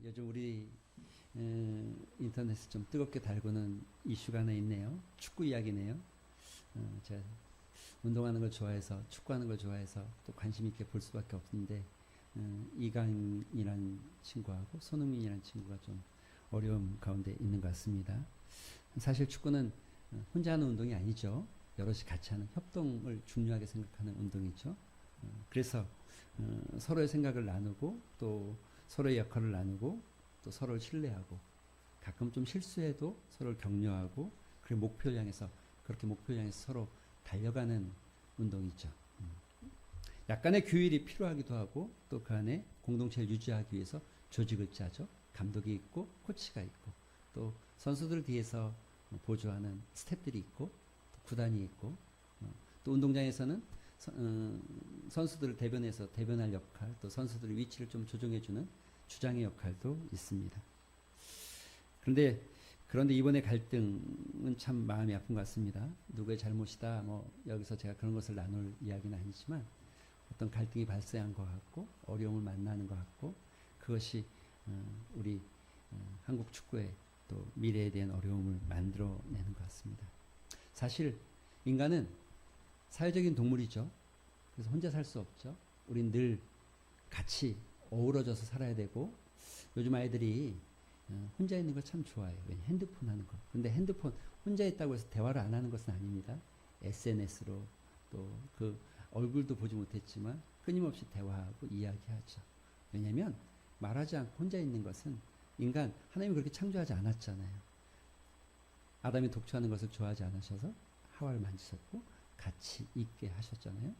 요즘 우리 인터넷에 좀 뜨겁게 달구는 이슈가 하나 있네요. 축구 이야기네요. 제가 운동하는 걸 좋아해서 축구하는 걸 좋아해서 또 관심 있게 볼 수밖에 없는데 이강이라는 친구하고 손흥민이라는 친구가 좀 어려움 가운데 있는 것 같습니다. 사실 축구는 혼자 하는 운동이 아니죠. 여럿이 같이 하는 협동을 중요하게 생각하는 운동이죠. 그래서 서로의 생각을 나누고 또 서로의 역할을 나누고 또 서로를 신뢰하고 가끔 좀 실수해도 서로를 격려하고 그리고 목표를 향해서 그렇게 목표를 향해서 서로 달려가는 운동이죠. 약간의 규율이 필요하기도 하고 또 그 안에 공동체를 유지하기 위해서 조직을 짜죠. 감독이 있고 코치가 있고 또 선수들 뒤에서 보조하는 스태프들이 있고 또 구단이 있고 또 운동장에서는 선수들을 대변해서 대변할 역할 또 선수들의 위치를 좀 조정해주는 주장의 역할도 있습니다. 그런데 이번에 갈등은 참 마음이 아픈 것 같습니다. 누구의 잘못이다 뭐 여기서 제가 그런 것을 나눌 이야기는 아니지만 어떤 갈등이 발생한 것 같고 어려움을 만나는 것 같고 그것이 우리 한국 축구의 또 미래에 대한 어려움을 만들어내는 것 같습니다. 사실 인간은 사회적인 동물이죠. 그래서 혼자 살 수 없죠. 우린 늘 같이 어우러져서 살아야 되고 요즘 아이들이 혼자 있는 걸 참 좋아해요. 왜냐 핸드폰 하는 거. 근데 핸드폰 혼자 있다고 해서 대화를 안 하는 것은 아닙니다. SNS로 또 그 얼굴도 보지 못했지만 끊임없이 대화하고 이야기하죠. 왜냐하면 말하지 않고 혼자 있는 것은 인간 하나님이 그렇게 창조하지 않았잖아요. 아담이 독초하는 것을 좋아하지 않으셔서 하와를 만지셨고 같이 있게 하셨잖아요.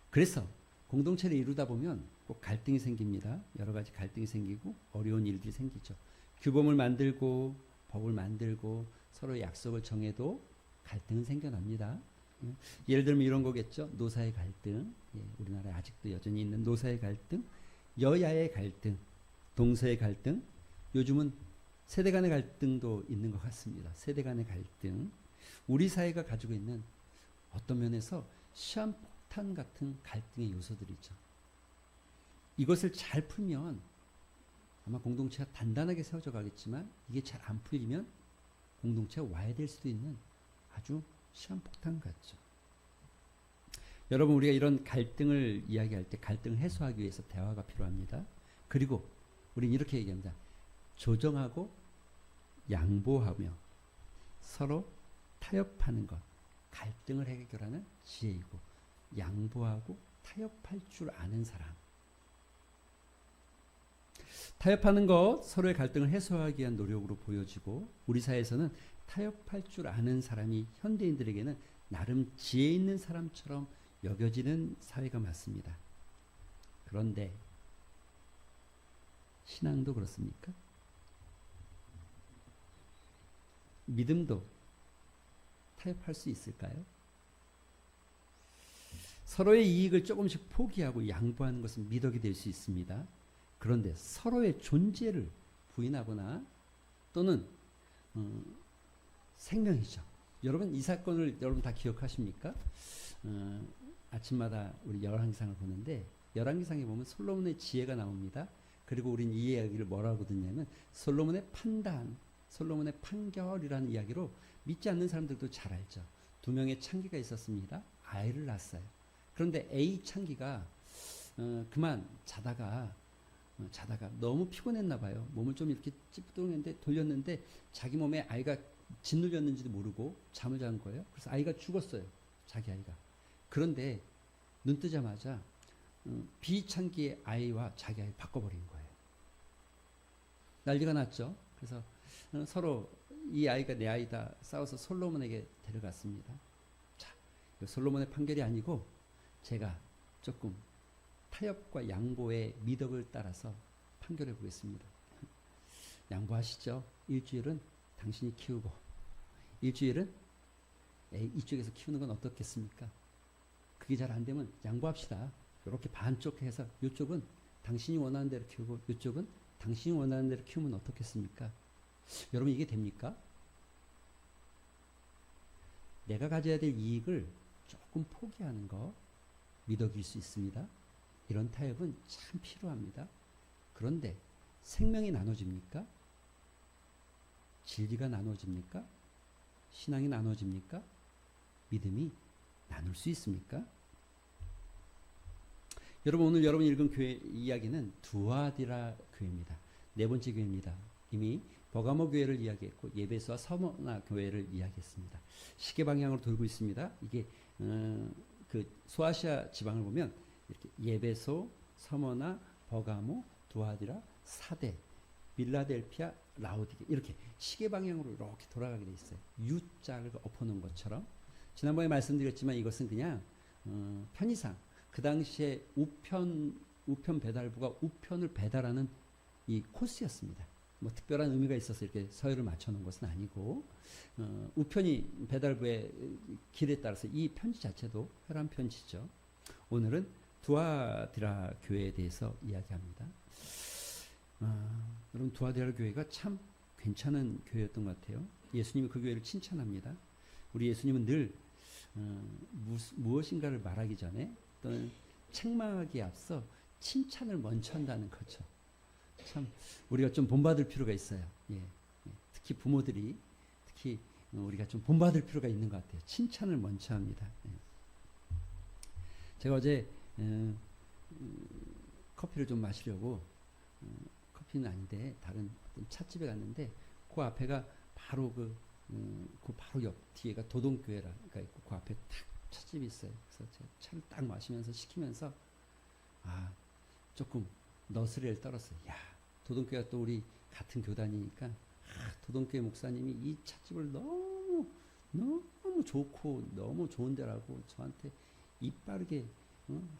그래서 공동체를 이루다 보면 꼭 갈등이 생깁니다. 여러 가지 갈등이 생기고 어려운 일들이 생기죠. 규범을 만들고 법을 만들고 서로 약속을 정해도 갈등은 생겨납니다. 예를 들면 이런 거겠죠. 노사의 갈등, 우리나라에 아직도 여전히 있는 노사의 갈등, 여야의 갈등, 동서의 갈등, 요즘은 세대 간의 갈등도 있는 것 같습니다. 세대 간의 갈등, 우리 사회가 가지고 있는 어떤 면에서 시한폭탄 같은 갈등의 요소들이죠. 이것을 잘 풀면 아마 공동체가 단단하게 세워져 가겠지만 이게 잘 안 풀리면 공동체가 와해될 수도 있는 아주 시한폭탄 같죠. 여러분 우리가 이런 갈등을 이야기할 때 갈등을 해소하기 위해서 대화가 필요합니다. 그리고 우리는 이렇게 얘기합니다. 조정하고 양보하며 서로 타협하는 것, 갈등을 해결하는 지혜이고 양보하고 타협할 줄 아는 사람. 타협하는 것, 서로의 갈등을 해소하기 위한 노력으로 보여지고 우리 사회에서는 타협할 줄 아는 사람이 현대인들에게는 나름 지혜 있는 사람처럼 여겨지는 사회가 맞습니다. 그런데 신앙도 그렇습니까? 믿음도 타협할 수 있을까요? 서로의 이익을 조금씩 포기하고 양보하는 것은 미덕이 될 수 있습니다. 그런데 서로의 존재를 부인하거나 또는 생명이죠. 여러분 이 사건을 여러분 다 기억하십니까? 아침마다 우리 열왕기상을 보는데 열왕기상에 보면 솔로몬의 지혜가 나옵니다. 그리고 우린 이 이야기를 뭐라고 듣냐면 솔로몬의 판단, 솔로몬의 판결이라는 이야기로 믿지 않는 사람들도 잘 알죠. 두 명의 창기가 있었습니다. 아이를 낳았어요. 그런데 A 창기가 그만 자다가 너무 피곤했나 봐요. 몸을 좀 이렇게 찌뿌둥했는데 돌렸는데 자기 몸에 아이가 짓눌렸는지도 모르고 잠을 잔 거예요. 그래서 아이가 죽었어요. 자기 아이가. 그런데 눈 뜨자마자 B 창기의 아이와 자기 아이를 바꿔버린 거예요. 난리가 났죠. 그래서 서로 이 아이가 내 아이다 싸워서 솔로몬에게 데려갔습니다. 자, 솔로몬의 판결이 아니고 제가 조금 타협과 양보의 미덕을 따라서 판결해 보겠습니다. 양보하시죠. 일주일은 당신이 키우고 일주일은 이쪽에서 키우는 건 어떻겠습니까? 그게 잘 안 되면 양보합시다. 이렇게 반쪽 해서 이쪽은 당신이 원하는 대로 키우고 이쪽은 당신이 원하는 대로 키우면 어떻겠습니까? 여러분 이게 됩니까? 내가 가져야 될 이익을 조금 포기하는 거 미덕일 수 있습니다. 이런 타협은 참 필요합니다. 그런데 생명이 나눠집니까? 진리가 나눠집니까? 신앙이 나눠집니까? 믿음이 나눌 수 있습니까? 여러분, 오늘 여러분이 읽은 교회 이야기는 두아디라 교회입니다. 네 번째 교회입니다. 이미 버가모 교회를 이야기했고 예베소와 서머나 교회를 이야기했습니다. 시계 방향으로 돌고 있습니다. 이게 그 소아시아 지방을 보면 이렇게 예베소, 서머나, 버가모, 두아디라, 사대, 빌라델피아, 라오디게 이렇게 시계 방향으로 이렇게 돌아가게 돼 있어요. U자를 엎어놓은 것처럼. 지난번에 말씀드렸지만 이것은 그냥 편의상 그 당시에 우편 배달부가 우편을 배달하는 이 코스였습니다. 뭐 특별한 의미가 있어서 이렇게 서열을 맞춰놓은 것은 아니고 우편이 배달부의 길에 따라서 이 편지 자체도 혈안 편지죠. 오늘은 두아디라 교회에 대해서 이야기합니다. 여러분, 두아디라 교회가 참 괜찮은 교회였던 것 같아요. 예수님이 그 교회를 칭찬합니다. 우리 예수님은 늘 무엇인가를 말하기 전에 또는 책망하기에 앞서 칭찬을 먼저 한다는 거죠. 참 우리가 좀 본받을 필요가 있어요. 예. 특히 부모들이 특히 우리가 좀 본받을 필요가 있는 것 같아요. 칭찬을 먼저 합니다. 예. 제가 어제 커피를 좀 마시려고 커피는 아닌데 다른 어떤 찻집에 갔는데 그 앞에가 바로 그 바로 옆 뒤에가 도동교회가 있고 그 앞에 탁 찻집이 있어요. 그래서 제가 차를 딱 마시면서 시키면서 조금 너스레를 떨었어요. 야, 도동교회가 또 우리 같은 교단이니까 도동교회 목사님이 이 찻집을 너무 좋고 너무 좋은 데라고 저한테 입 바르게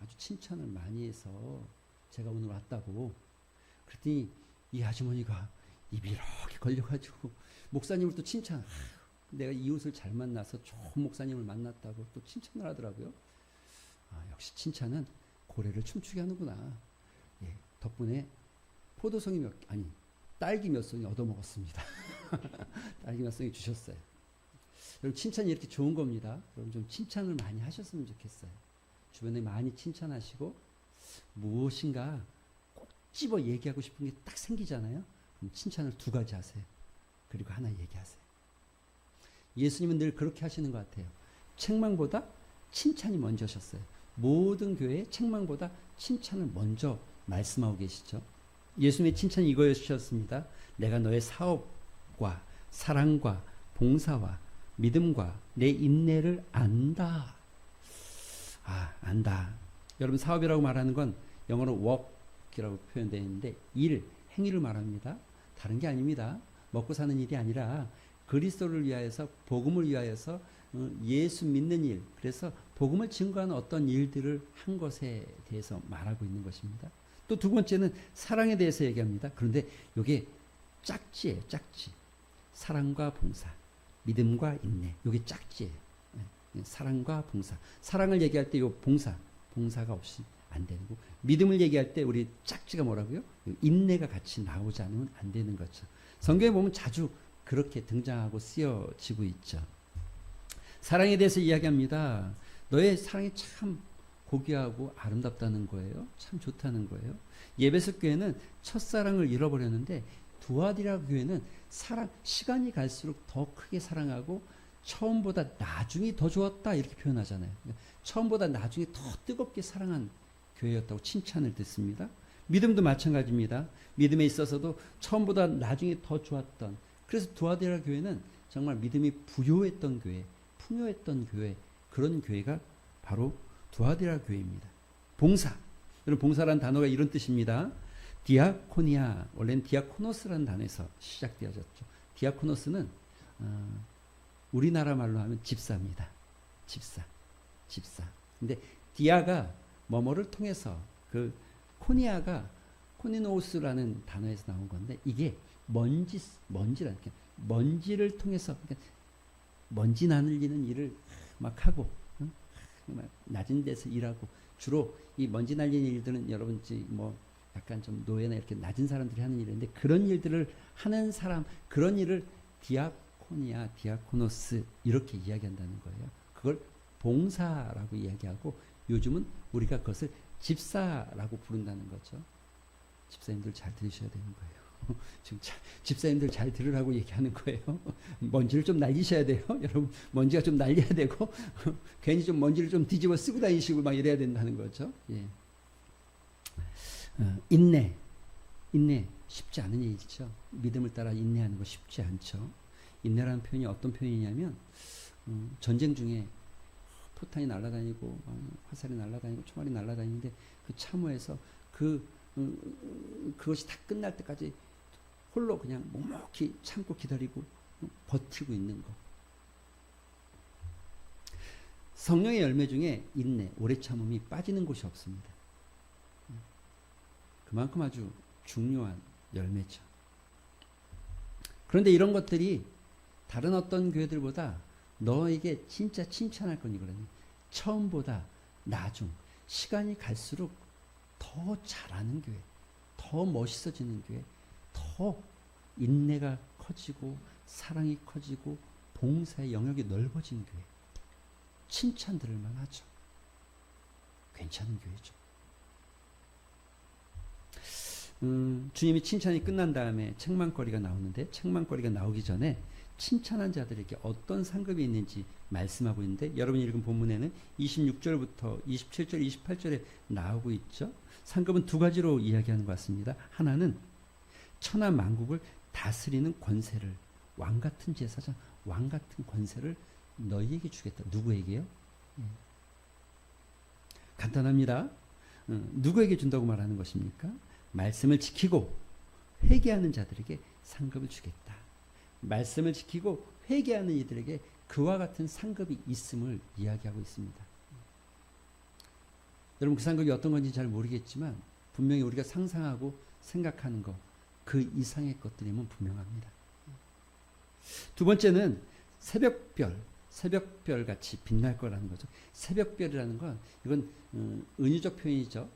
아주 칭찬을 많이 해서 제가 오늘 왔다고. 그랬더니 이 아주머니가 입이 이렇게 걸려가지고 목사님을 또 칭찬. 내가 이웃을 잘 만나서 좋은 목사님을 만났다고 또 칭찬을 하더라고요. 역시 칭찬은 고래를 춤추게 하는구나. 예, 덕분에 딸기 몇 송이 얻어먹었습니다. 딸기 몇 송이 주셨어요. 여러분, 칭찬이 이렇게 좋은 겁니다. 여러분 좀 칭찬을 많이 하셨으면 좋겠어요. 주변에 많이 칭찬하시고 무엇인가 꼭 집어 얘기하고 싶은 게 딱 생기잖아요. 그럼 칭찬을 2가지 하세요. 그리고 하나 얘기하세요. 예수님은 늘 그렇게 하시는 것 같아요. 책망보다 칭찬이 먼저셨어요. 모든 교회에 책망보다 칭찬을 먼저 말씀하고 계시죠. 예수님의 칭찬이 이거였습니다. 내가 너의 사업과 사랑과 봉사와 믿음과 내 인내를 안다. 안다. 여러분, 사업이라고 말하는 건 영어로 work이라고 표현되어 있는데 행위를 말합니다. 다른 게 아닙니다. 먹고 사는 일이 아니라 그리스도를 위하여서 복음을 위하여서 예수 믿는 일, 그래서 복음을 증거하는 어떤 일들을 한 것에 대해서 말하고 있는 것입니다. 또 2번째는 사랑에 대해서 얘기합니다. 그런데 이게 짝지예요. 짝지. 사랑과 봉사, 믿음과 인내. 이게 짝지예요. 사랑과 봉사. 사랑을 얘기할 때 이 봉사가 없이 안 되는 거. 믿음을 얘기할 때 우리 짝지가 뭐라고요? 인내가 같이 나오지 않으면 안 되는 거죠. 성경에 보면 자주 그렇게 등장하고 쓰여지고 있죠. 사랑에 대해서 이야기합니다. 너의 사랑이 참 고귀하고 아름답다는 거예요. 참 좋다는 거예요. 예배소 교회는 첫사랑을 잃어버렸는데 두아디라 교회는 시간이 갈수록 더 크게 사랑하고 처음보다 나중이 더 좋았다 이렇게 표현하잖아요. 처음보다 나중에 더 뜨겁게 사랑한 교회였다고 칭찬을 듣습니다. 믿음도 마찬가지입니다. 믿음에 있어서도 처음보다 나중에 더 좋았던, 그래서 두아디라 교회는 정말 믿음이 부요했던 교회, 풍요했던 교회, 그런 교회가 바로 두아디라 교회입니다. 봉사. 여러분, 봉사라는 단어가 이런 뜻입니다. 디아코니아, 원래는 디아코노스라는 단어에서 시작되어졌죠. 디아코노스는 우리나라 말로 하면 집사입니다. 집사. 근데 디아가 뭐뭐를 통해서, 그 코니아가 코니노우스라는 단어에서 나온 건데, 이게 먼지라는 게 먼지를 통해서, 그러니까 먼지 날리는 일을 막 하고, 낮은 데서 일하고, 주로 이 먼지 날리는 일들은 여러분 뭐 약간 좀 노예나 이렇게 낮은 사람들이 하는 일인데, 그런 일들을 하는 사람, 그런 일을 디아코니아, 디아코노스 이렇게 이야기한다는 거예요. 그걸 봉사라고 이야기하고, 요즘은 우리가 그것을 집사라고 부른다는 거죠. 집사님들 잘 들으셔야 되는 거예요. 지금 집사님들 잘 들으라고 얘기하는 거예요. 먼지를 좀 날리셔야 돼요. 여러분 먼지가 좀 날려야 되고 괜히 좀 먼지를 좀 뒤집어 쓰고 다니시고 막 이래야 된다는 거죠. 예. 인내 쉽지 않은 일이죠. 믿음을 따라 인내하는 거 쉽지 않죠. 인내라는 표현이 어떤 표현이냐면 전쟁 중에 포탄이 날아다니고 화살이 날아다니고 총알이 날아다니는데 그 참호에서 그것이 다 끝날 때까지 홀로 그냥 묵묵히 참고 기다리고 버티고 있는 거. 성령의 열매 중에 인내, 오래 참음이 빠지는 곳이 없습니다. 그만큼 아주 중요한 열매죠. 그런데 이런 것들이 다른 어떤 교회들보다 너에게 진짜 칭찬할 건 이거라니. 처음보다 나중, 시간이 갈수록 더 잘하는 교회, 더 멋있어지는 교회, 더 인내가 커지고 사랑이 커지고 봉사의 영역이 넓어진 교회. 칭찬 들을 만하죠. 괜찮은 교회죠. 주님이 칭찬이 끝난 다음에 책망거리가 나오는데 책망거리가 나오기 전에 칭찬한 자들에게 어떤 상급이 있는지 말씀하고 있는데 여러분이 읽은 본문에는 26절부터 27절, 28절에 나오고 있죠. 상급은 두 가지로 이야기하는 것 같습니다. 하나는 천하 만국을 다스리는 권세를, 왕같은 제사장, 왕같은 권세를 너희에게 주겠다. 누구에게요? 간단합니다. 누구에게 준다고 말하는 것입니까? 말씀을 지키고 회개하는 자들에게 상급을 주겠다. 말씀을 지키고 회개하는 이들에게 그와 같은 상급이 있음을 이야기하고 있습니다. 여러분 그 상급이 어떤 건지 잘 모르겠지만 분명히 우리가 상상하고 생각하는 것, 그 이상의 것들이면 분명합니다. 두 번째는 새벽별 같이 빛날 거라는 거죠. 새벽별이라는 건 이건 은유적 표현이죠.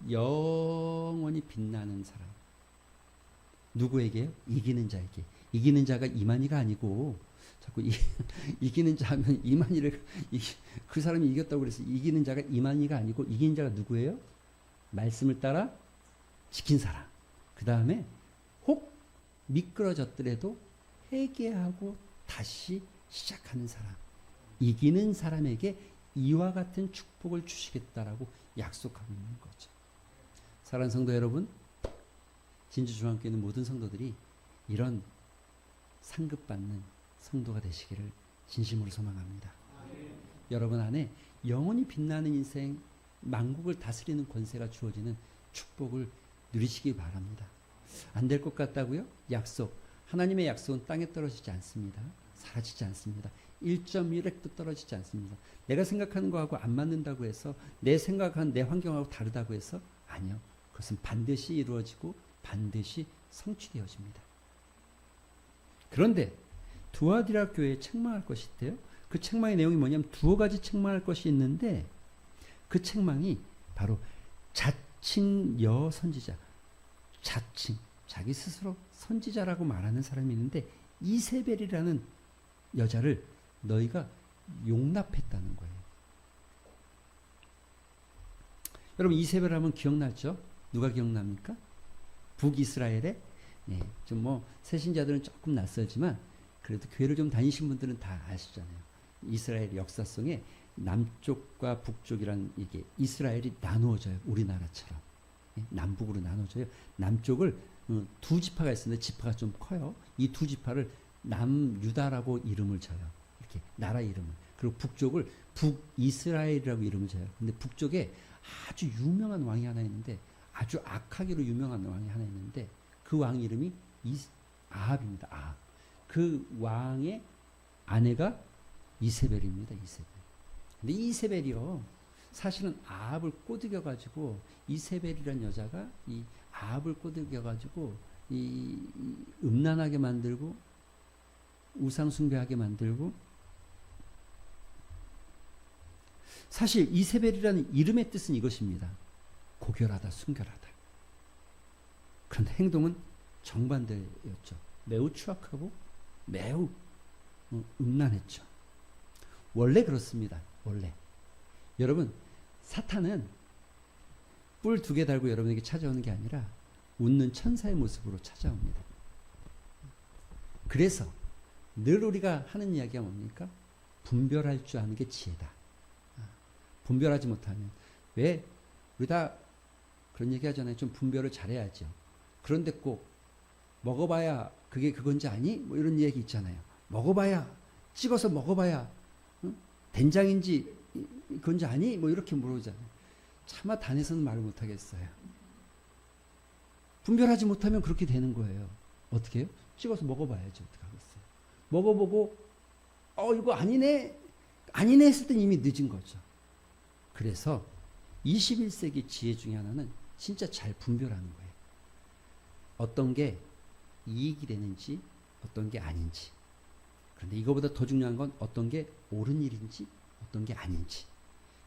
영원히 빛나는 사람. 누구에게요? 이기는 자에게. 이기는 자가 이만희가 아니고 자꾸 이기는 자면 이만희를 그 사람이 이겼다고 그래서 이기는 자가 이만희가 아니고 이기는 자가 누구예요? 말씀을 따라 지킨 사람. 그 다음에 혹 미끄러졌더라도 회개하고 다시 시작하는 사람. 이기는 사람에게 이와 같은 축복을 주시겠다라고 약속하고 있는 거죠. 사랑하는 성도 여러분, 진주중앙교회 있는 모든 성도들이 이런 상급받는 성도가 되시기를 진심으로 소망합니다. 여러분 안에 영원히 빛나는 인생, 만국을 다스리는 권세가 주어지는 축복을 누리시기 바랍니다. 안 될 것 같다고요? 약속. 하나님의 약속은 땅에 떨어지지 않습니다. 사라지지 않습니다. 1.1획도 떨어지지 않습니다. 내가 생각하는 거하고 안 맞는다고 해서 내 생각한 내 환경하고 다르다고 해서 아니요. 그것은 반드시 이루어지고 반드시 성취되어집니다. 그런데 두아디라 교회에 책망할 것이 있대요. 그 책망의 내용이 뭐냐면 두어 가지 책망할 것이 있는데 그 책망이 바로 자칭 여선지자, 자칭 자기 스스로 선지자라고 말하는 사람이 있는데 이세벨이라는 여자를 너희가 용납했다는 거예요. 여러분 이세벨 하면 기억나죠? 누가 기억납니까? 북이스라엘의 좀 뭐 새신자들은 조금 낯설지만 그래도 교회를 좀 다니신 분들은 다 아시잖아요. 이스라엘 역사 속에 남쪽과 북쪽이란 이게 이스라엘이 나누어져요. 우리나라처럼 남북으로 나눠져요. 남쪽을 두 지파가 있었는데 지파가 좀 커요. 이 두 지파를 남유다라고 이름을 져요. 이렇게 나라 이름을. 그리고 북쪽을 북이스라엘이라고 이름을 져요. 근데 북쪽에 아주 유명한 왕이 하나 있는데 아주 악하기로 유명한 왕이 하나 있는데 그 왕 이름이 아합입니다. 아합. 그 왕의 아내가 이세벨입니다. 이세벨. 근데 이세벨이요. 사실은 아합을 꼬드겨 가지고 이세벨이라는 여자가 이 아합을 꼬드겨 가지고 이 음란하게 만들고 우상 숭배하게 만들고 사실 이세벨이라는 이름의 뜻은 이것입니다. 고결하다, 순결하다. 그런데 행동은 정반대였죠. 매우 추악하고 매우 음란했죠. 원래 그렇습니다. 원래. 여러분, 사탄은 뿔 2개 달고 여러분에게 찾아오는 게 아니라 웃는 천사의 모습으로 찾아옵니다. 그래서 늘 우리가 하는 이야기가 뭡니까? 분별할 줄 아는 게 지혜다. 분별하지 못하면 왜 우리 다 그런 얘기 하잖아요. 좀 분별을 잘해야죠. 그런데 꼭 먹어봐야 그게 그건지 아니? 뭐 이런 얘기 있잖아요. 먹어봐야 찍어서 먹어봐야 응? 된장인지 그건지 아니? 뭐 이렇게 물어보잖아요. 차마 단에서는 말을 못하겠어요. 분별하지 못하면 그렇게 되는 거예요. 어떻게 해요? 찍어서 먹어봐야죠. 어떻게 하겠어요? 먹어보고 이거 아니네 했을 땐 이미 늦은 거죠. 그래서 21세기 지혜 중에 하나는 진짜 잘 분별하는 거예요. 어떤 게 이익이 되는지 어떤 게 아닌지. 그런데 이거보다 더 중요한 건 어떤 게 옳은 일인지 어떤 게 아닌지.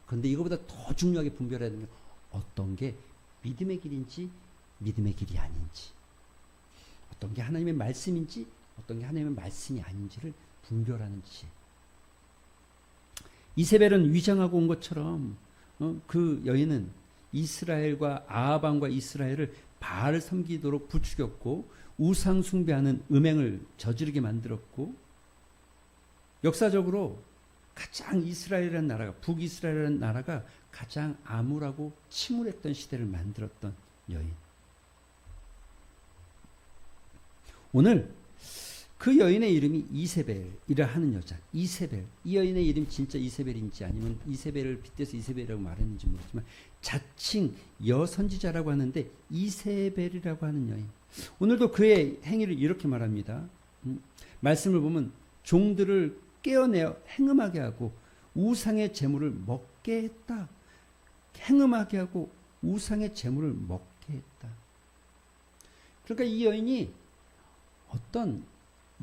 그런데 이거보다 더 중요하게 분별해야 되는 게 어떤 게 믿음의 길인지 믿음의 길이 아닌지. 어떤 게 하나님의 말씀인지 어떤 게 하나님의 말씀이 아닌지를 분별하는 지혜. 이세벨은 위장하고 온 것처럼 그 여인은 이스라엘과 아합 왕과 이스라엘을 바알을 섬기도록 부추겼고 우상 숭배하는 음행을 저지르게 만들었고 역사적으로 가장 이스라엘이라는 나라가 북이스라엘이라는 나라가 가장 암울하고 침울했던 시대를 만들었던 여인. 오늘 그 여인의 이름이 이세벨이라 하는 여자. 이세벨. 이 여인의 이름이 진짜 이세벨인지 아니면 이세벨을 빗대서 이세벨이라고 말했는지 모르지만 자칭 여선지자라고 하는데 이세벨이라고 하는 여인. 오늘도 그의 행위를 이렇게 말합니다. 말씀을 보면 종들을 깨어내어 행음하게 하고 우상의 재물을 먹게 했다. 행음하게 하고 우상의 재물을 먹게 했다. 그러니까 이 여인이 어떤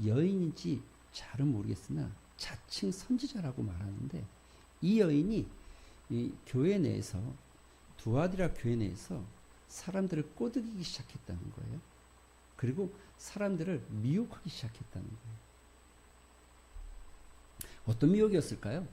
여인인지 잘은 모르겠으나 자칭 선지자라고 말하는데 이 여인이 이 교회 내에서 두아디라 교회 내에서 사람들을 꼬드기기 시작했다는 거예요. 그리고 사람들을 미혹하기 시작했다는 거예요. 어떤 미혹이었을까요?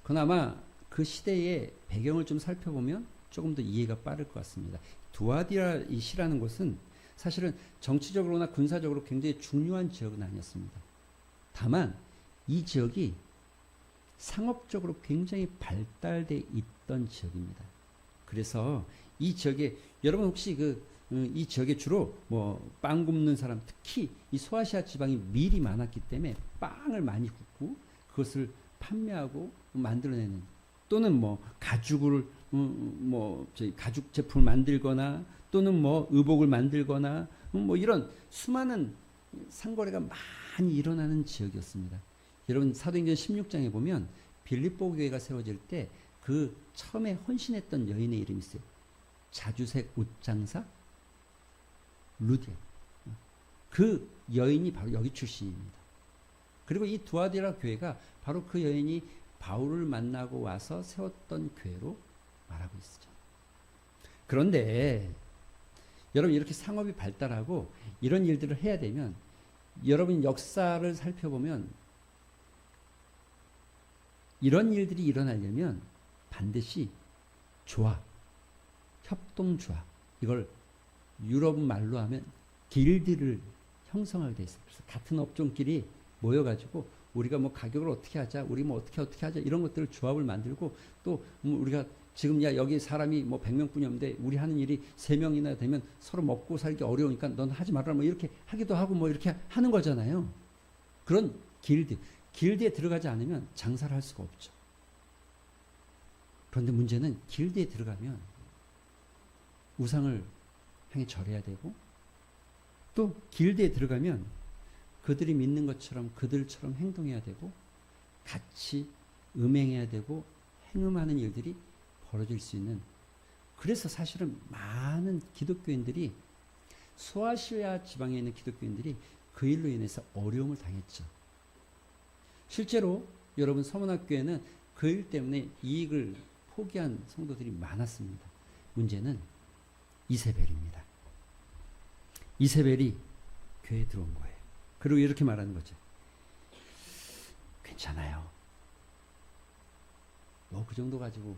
그나마 그 시대의 배경을 좀 살펴보면 조금 더 이해가 빠를 것 같습니다. 두아디라 이 시라는 곳은 사실은 정치적으로나 군사적으로 굉장히 중요한 지역은 아니었습니다. 다만 이 지역이 상업적으로 굉장히 발달돼 있던 지역입니다. 그래서 이 지역에 여러분 혹시 이 지역에 주로 뭐 빵 굽는 사람 특히 이 소아시아 지방이 밀이 많았기 때문에 빵을 많이 굽고 그것을 판매하고 만들어내는 또는 뭐 가죽을 저희 가죽 제품을 만들거나 또는 뭐 의복을 만들거나 뭐 이런 수많은 상거래가 많이 일어나는 지역이었습니다. 여러분 사도행전 16장에 보면 빌립보 교회가 세워질 때 그 처음에 헌신했던 여인의 이름이 있어요. 자주색 옷장사 루디아. 그 여인이 바로 여기 출신입니다. 그리고 이 두아디라 교회가 바로 그 여인이 바울을 만나고 와서 세웠던 교회로 말하고 있죠. 그런데 여러분 이렇게 상업이 발달하고 이런 일들을 해야 되면 여러분 역사를 살펴보면 이런 일들이 일어나려면 반드시 조합, 협동조합, 이걸 유럽 말로 하면 길드를 형성하게 돼 있어요. 그래서 같은 업종끼리 모여가지고 우리가 뭐 가격을 어떻게 하자, 우리 뭐 어떻게 하자 이런 것들을 조합을 만들고 또 우리가 지금 여기 사람이 뭐 100명뿐이 없는데 우리 하는 일이 3명이나 되면 서로 먹고 살기 어려우니까 넌 하지 말아라 뭐 이렇게 하기도 하고 뭐 이렇게 하는 거잖아요. 그런 길드에 들어가지 않으면 장사를 할 수가 없죠. 그런데 문제는 길드에 들어가면 우상을 향해 절해야 되고 또 길드에 들어가면 그들이 믿는 것처럼 그들처럼 행동해야 되고 같이 음행해야 되고 행음하는 일들이 벌어질 수 있는, 그래서 사실은 많은 기독교인들이 소아시아 지방에 있는 기독교인들이 그 일로 인해서 어려움을 당했죠. 실제로 여러분 서문학교에는 그 일 때문에 이익을 포기한 성도들이 많았습니다. 문제는 이세벨입니다. 이세벨이 교회에 들어온 거예요. 그리고 이렇게 말하는 거죠. 괜찮아요. 뭐 그 정도 가지고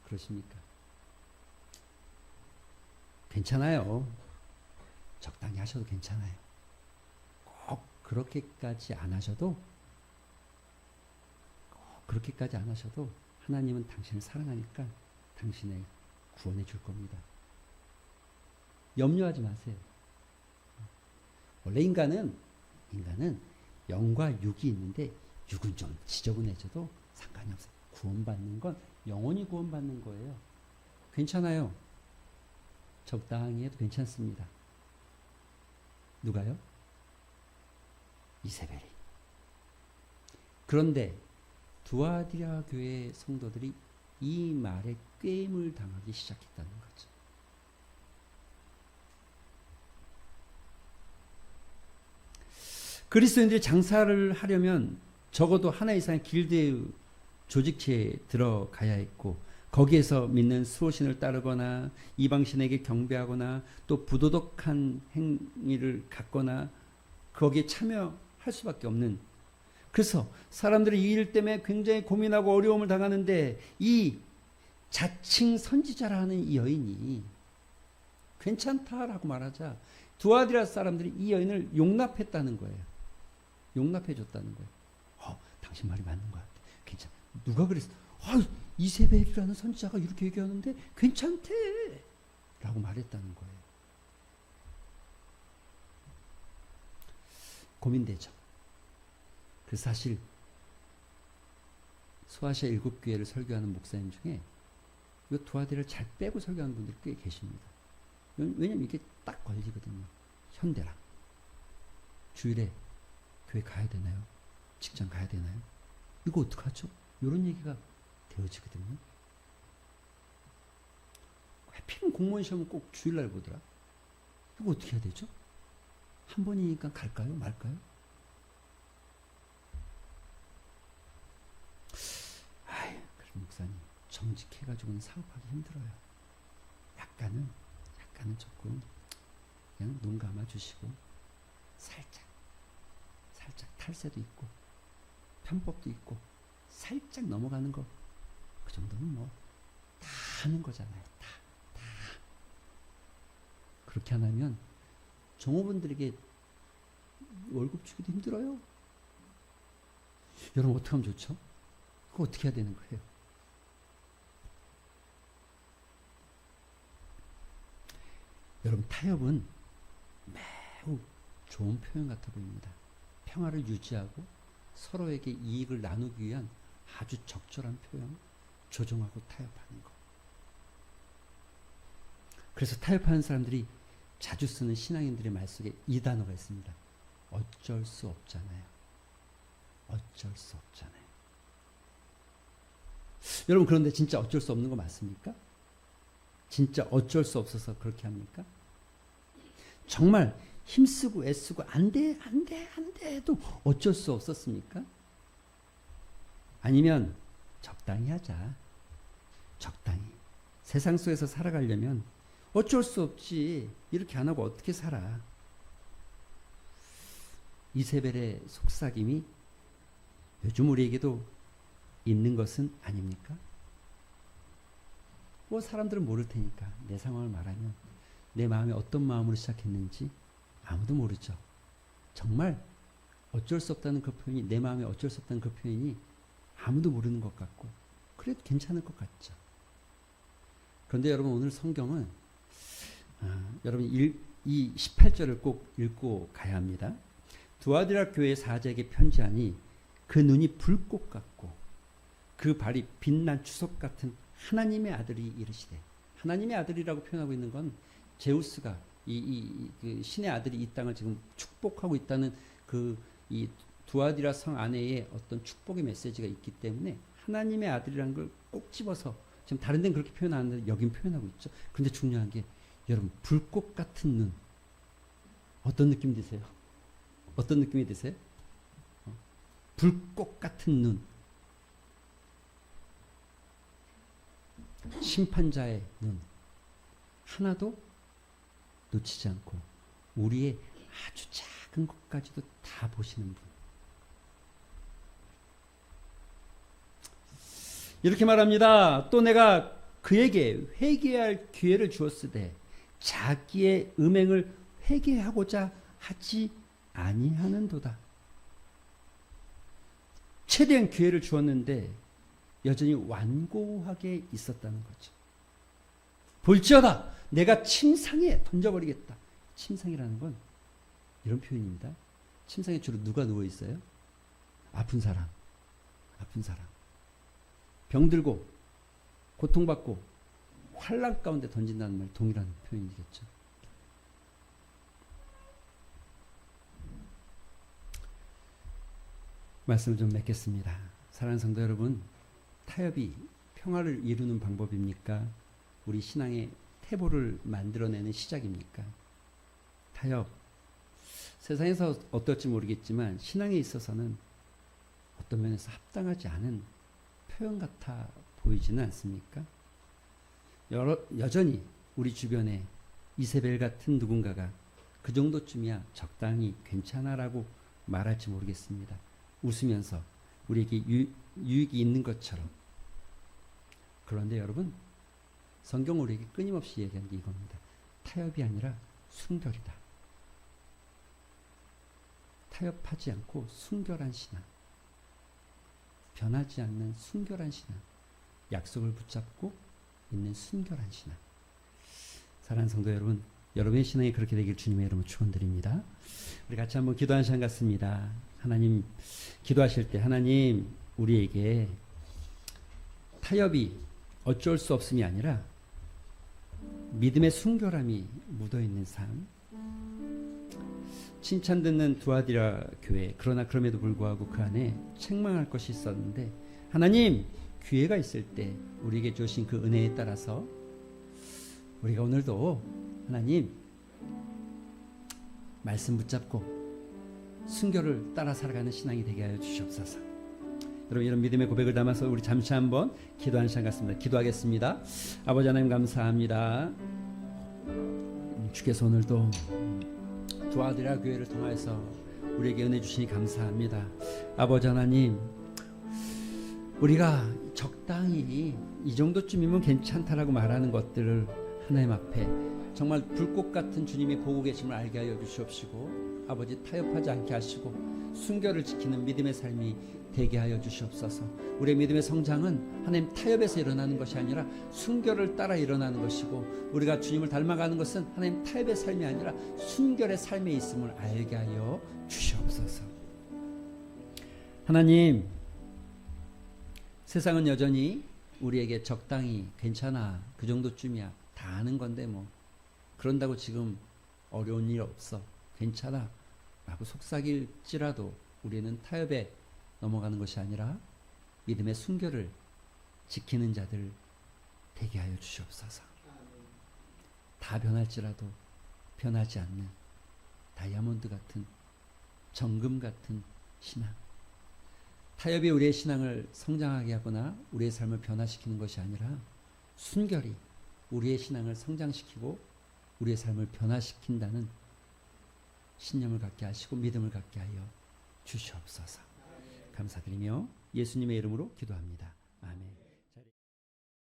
그러십니까? 괜찮아요. 적당히 하셔도 괜찮아요. 꼭 그렇게까지 안 하셔도 하나님은 당신을 사랑하니까 당신을 구원해 줄 겁니다. 염려하지 마세요. 원래 인간은 영과 육이 있는데 육은 좀 지저분해져도 상관이 없어요. 구원받는 건 영원히 구원받는 거예요. 괜찮아요. 적당히 해도 괜찮습니다. 누가요? 이세벨이. 그런데 두아디라 교회 성도들이 이 말에 꾀임을 당하기 시작했다는 거죠. 그리스도인들이 장사를 하려면 적어도 하나 이상의 길드의 조직체에 들어가야 했고 거기에서 믿는 수호신을 따르거나 이방신에게 경배하거나 또 부도덕한 행위를 갖거나 거기에 참여할 수밖에 없는, 그래서 사람들이 이 일 때문에 굉장히 고민하고 어려움을 당하는데 이 자칭 선지자라는 이 여인이 괜찮다라고 말하자 두아디라 사람들이 이 여인을 용납했다는 거예요. 용납해 줬다는 거예요. 당신 말이 맞는 것 같아. 괜찮아. 누가 그랬어? 이세벨이라는 선지자가 이렇게 얘기하는데 괜찮대 라고 말했다는 거예요. 고민되죠. 그래서 사실 소아시아 7교회를 설교하는 목사님 중에 이 두아디라를 잘 빼고 설교하는 분들이 꽤 계십니다. 왜냐면 이게 딱 걸리거든요. 현대랑. 주일에 교회 가야 되나요? 직장 가야 되나요? 이거 어떡하죠? 이런 얘기가 되어지거든요. 하필이면 공무원 시험은 꼭 주일날 보더라. 이거 어떻게 해야 되죠? 한 번이니까 갈까요? 말까요? 그래 목사님 정직해가지고는 사업하기 힘들어요. 약간은 조금 그냥 눈 감아주시고 살짝 탈세도 있고 편법도 있고 살짝 넘어가는 거, 그 정도는 뭐 다 하는 거잖아요. 다. 그렇게 안 하면 종업원들에게 월급 주기도 힘들어요. 여러분 어떻게 하면 좋죠? 그거 어떻게 해야 되는 거예요? 여러분 타협은 매우 좋은 표현 같아 보입니다. 평화를 유지하고 서로에게 이익을 나누기 위한 아주 적절한 표현, 조정하고 타협하는 거. 그래서 타협하는 사람들이 자주 쓰는 신앙인들의 말 속에 이 단어가 있습니다. 어쩔 수 없잖아요. 어쩔 수 없잖아요. 여러분 그런데 진짜 어쩔 수 없는 거 맞습니까? 진짜 어쩔 수 없어서 그렇게 합니까? 정말 힘쓰고 애쓰고 안 돼 해도 어쩔 수 없었습니까? 아니면 적당히 하자. 적당히. 세상 속에서 살아가려면 어쩔 수 없지. 이렇게 안 하고 어떻게 살아? 이세벨의 속삭임이 요즘 우리에게도 있는 것은 아닙니까? 뭐 사람들은 모를 테니까 내 상황을 말하면 내 마음이 어떤 마음으로 시작했는지 아무도 모르죠. 정말 어쩔 수 없다는 그 표현이, 내 마음에 어쩔 수 없다는 그 표현이 아무도 모르는 것 같고 그래도 괜찮을 것 같죠. 그런데 여러분 오늘 성경은 여러분 이 18절을 꼭 읽고 가야 합니다. 두아디라 교회 사자에게 편지하니 그 눈이 불꽃 같고 그 발이 빛난 주석 같은 하나님의 아들이 이르시되, 하나님의 아들이라고 표현하고 있는 건 제우스가 그 신의 아들이 이 땅을 지금 축복하고 있다는 이 두아디라 성 안에의 어떤 축복의 메시지가 있기 때문에 하나님의 아들이라는 걸 꼭 집어서 지금 다른 데는 그렇게 표현하는데 여긴 표현하고 있죠. 그런데 중요한 게 여러분 불꽃 같은 눈 어떤 느낌 드세요? 어떤 느낌이 드세요? 불꽃 같은 눈, 심판자의 눈 하나도 놓치지 않고 우리의 아주 작은 것까지도 다 보시는 분. 이렇게 말합니다. 또 내가 그에게 회개할 기회를 주었으되 자기의 음행을 회개하고자 하지 아니하는도다. 최대한 기회를 주었는데 여전히 완고하게 있었다는 거죠. 볼지어다 내가 침상에 던져버리겠다. 침상이라는 건 이런 표현입니다. 침상에 주로 누가 누워 있어요? 아픈 사람. 병들고 고통받고 환난 가운데 던진다는 말 동일한 표현이겠죠. 말씀을 좀 맺겠습니다. 사랑하는 성도 여러분, 타협이 평화를 이루는 방법입니까? 우리 신앙의 태보를 만들어내는 시작입니까? 타협. 세상에서 어떨지 모르겠지만 신앙에 있어서는 어떤 면에서 합당하지 않은 표현 같아 보이지는 않습니까? 여전히 우리 주변에 이세벨 같은 누군가가 그 정도쯤이야 적당히 괜찮아라고 말할지 모르겠습니다. 웃으면서 우리에게 유익이 있는 것처럼. 그런데 여러분, 성경 우리에게 끊임없이 얘기하는 게 이겁니다. 타협이 아니라 순결이다. 타협하지 않고 순결한 신앙. 변하지 않는 순결한 신앙. 약속을 붙잡고 있는 순결한 신앙. 사랑하는 성도 여러분, 여러분의 신앙이 그렇게 되길 주님의 이름으로 축원드립니다. 우리 같이 한번 기도하는 시간 같습니다. 하나님, 기도하실 때 하나님 우리에게 타협이 어쩔 수 없음이 아니라 믿음의 순결함이 묻어있는 삶. 칭찬 듣는 두아디라 교회, 그러나 그럼에도 불구하고 그 안에 책망할 것이 있었는데 하나님 기회가 있을 때 우리에게 주신 그 은혜에 따라서 우리가 오늘도 하나님 말씀 붙잡고 순결을 따라 살아가는 신앙이 되게 하여 주시옵소서. 여러분, 이런 믿음의 고백을 담아서 우리 잠시 한번 기도하는 시간 같습니다. 기도하겠습니다. 아버지 하나님 감사합니다. 주께서 오늘도 두아디라 교회를 통해서 우리에게 은혜 주시니 감사합니다. 아버지 하나님, 우리가 적당히 이 정도쯤이면 괜찮다라고 말하는 것들을 하나님 앞에 정말 불꽃 같은 주님이 보고 계심을 알게 하여 주시옵시고, 아버지 타협하지 않게 하시고 순결을 지키는 믿음의 삶이 되게 하여 주시옵소서. 우리의 믿음의 성장은 하나님 타협에서 일어나는 것이 아니라 순결을 따라 일어나는 것이고, 우리가 주님을 닮아가는 것은 하나님 타협의 삶이 아니라 순결의 삶에 있음을 알게 하여 주시옵소서. 하나님, 세상은 여전히 우리에게 적당히 괜찮아, 그 정도쯤이야, 다 아는 건데 뭐 그런다고 지금 어려운 일 없어, 괜찮아 라고 속삭일지라도 우리는 타협에 넘어가는 것이 아니라 믿음의 순결을 지키는 자들 되게 하여 주시옵소서. 다 변할지라도 변하지 않는 다이아몬드 같은, 정금 같은 신앙. 타협이 우리의 신앙을 성장하게 하거나 우리의 삶을 변화시키는 것이 아니라 순결이 우리의 신앙을 성장시키고 우리의 삶을 변화시킨다는 신념을 갖게 하시고 믿음을 갖게 하여 주시옵소서. 감사드리며 예수님의 이름으로 기도합니다. 아멘.